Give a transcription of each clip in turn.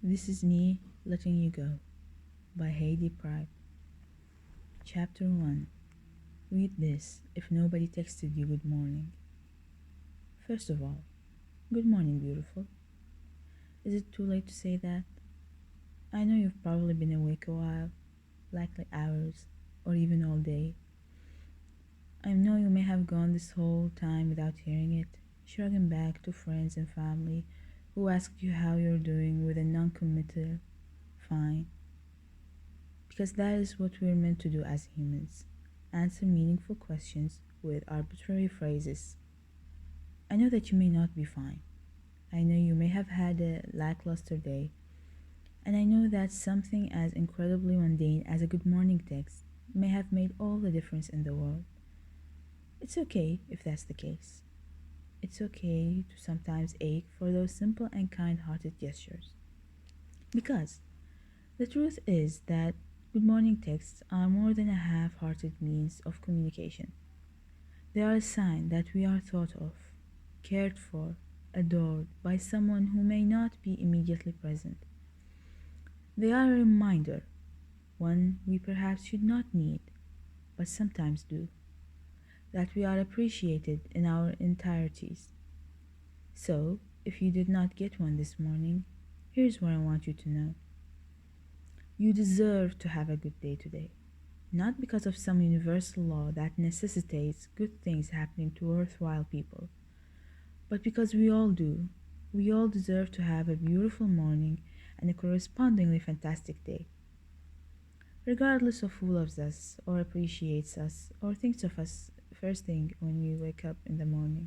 This is me letting you go by Heidi Priebe. Chapter 1. Read this if nobody texted you good morning. First of all, good morning, beautiful. Is it too late to say that? I know you've probably been awake a while, likely hours, or even all day. I know you may have gone this whole time without hearing it, shrugging back to friends and family who asked you how you're doing with a non-committal fine. Because that is what we're meant to do as humans, answer meaningful questions with arbitrary phrases. I know that you may not be fine. I know you may have had a lackluster day. And I know that something as incredibly mundane as a good morning text may have made all the difference in the world. It's okay if that's the case. It's okay to sometimes ache for those simple and kind hearted gestures. Because the truth is that good morning texts are more than a half hearted means of communication. They are a sign that we are thought of, cared for, adored by someone who may not be immediately present. They are a reminder, one we perhaps should not need, but sometimes do, that we are appreciated in our entireties. So, if you did not get one this morning, here's what I want you to know. You deserve to have a good day today. Not because of some universal law that necessitates good things happening to worthwhile people, but because we all do. We all deserve to have a beautiful morning and a correspondingly fantastic day. Regardless of who loves us, or appreciates us, or thinks of us first thing when we wake up in the morning.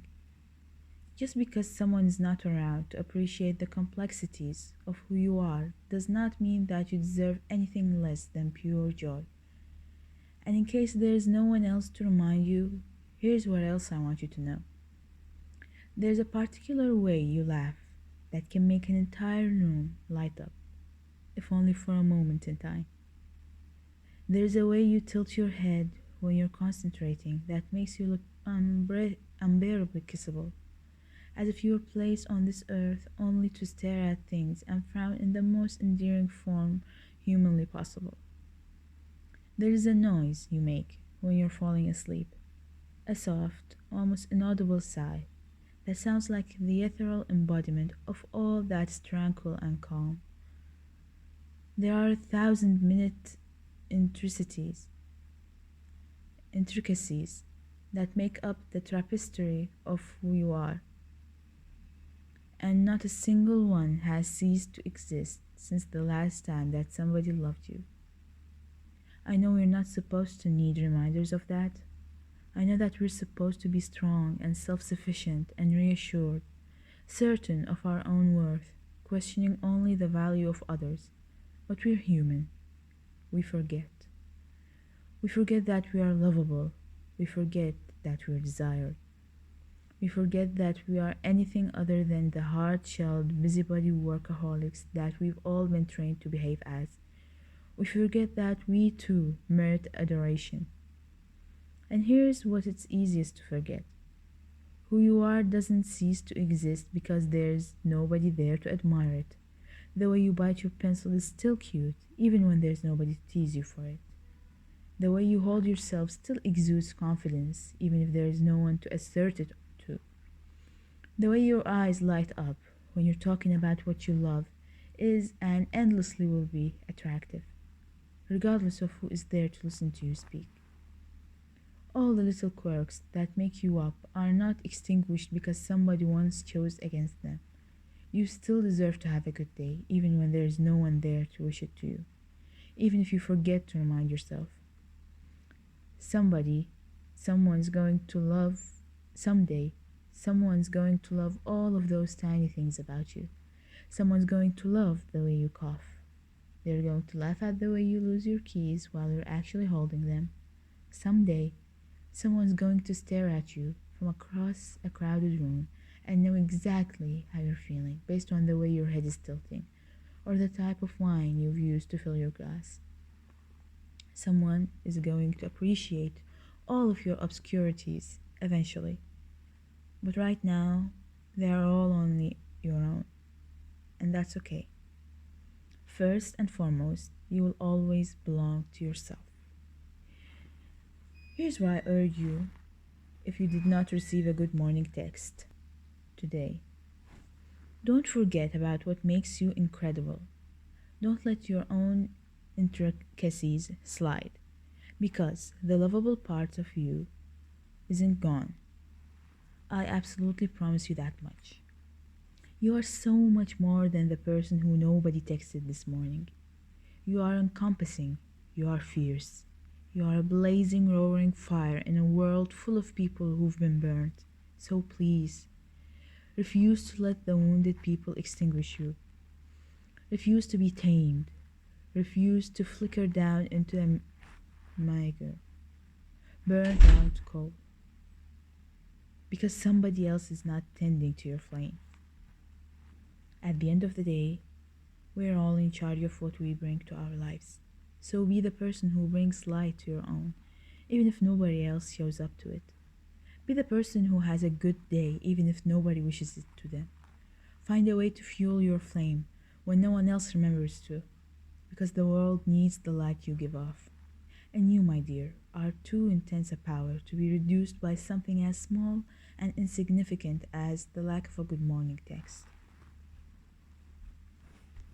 Just because someone is not around to appreciate the complexities of who you are does not mean that you deserve anything less than pure joy. And in case there is no one else to remind you, here's what else I want you to know. There's a particular way you laugh that can make an entire room light up, if only for a moment in time. There's a way you tilt your head when you're concentrating that makes you look unbearably kissable, as if you were placed on this earth only to stare at things and frown in the most endearing form humanly possible. There is a noise you make when you're falling asleep, a soft, almost inaudible sigh that sounds like the ethereal embodiment of all that's tranquil and calm. There are 1,000 minute intricacies that make up the tapestry of who you are, and not a single one has ceased to exist since the last time that somebody loved you. I know we're not supposed to need reminders of that. I know that we're supposed to be strong and self-sufficient and reassured, certain of our own worth, questioning only the value of others. But we're human. We forget. We forget that we are lovable. We forget that we're desired. We forget that we are anything other than the hard-shelled, busybody workaholics that we've all been trained to behave as. We forget that we too merit adoration. And here's what it's easiest to forget. Who you are doesn't cease to exist because there's nobody there to admire it. The way you bite your pencil is still cute, even when there's nobody to tease you for it. The way you hold yourself still exudes confidence, even if there is no one to assert it to. The way your eyes light up when you're talking about what you love is and endlessly will be attractive, regardless of who is there to listen to you speak. All the little quirks that make you up are not extinguished because somebody once chose against them. You still deserve to have a good day, even when there is no one there to wish it to you, even if you forget to remind yourself. Somebody, someone's going to love, someday, someone's going to love all of those tiny things about you. Someone's going to love the way you cough. They're going to laugh at the way you lose your keys while you're actually holding them. Someday, someone's going to stare at you from across a crowded room and know exactly how you're feeling based on the way your head is tilting or the type of wine you've used to fill your glass. Someone is going to appreciate all of your obscurities eventually. But right now, they are all only your own, and that's okay. First and foremost, you will always belong to yourself. Here's why I urge you, if you did not receive a good morning text today, don't forget about what makes you incredible. Don't let your own intricacies slide, because the lovable part of you isn't gone. I absolutely promise you that much. You are so much more than the person who nobody texted this morning. You are encompassing, you are fierce. You are a blazing, roaring fire in a world full of people who've been burnt. So please, refuse to let the wounded people extinguish you. Refuse to be tamed. Refuse to flicker down into a miger, burnt out coal, because somebody else is not tending to your flame. At the end of the day, we're all in charge of what we bring to our lives. So be the person who brings light to your own, even if nobody else shows up to it. Be the person who has a good day, even if nobody wishes it to them. Find a way to fuel your flame when no one else remembers to, because the world needs the light you give off. And you, my dear, are too intense a power to be reduced by something as small and insignificant as the lack of a good morning text.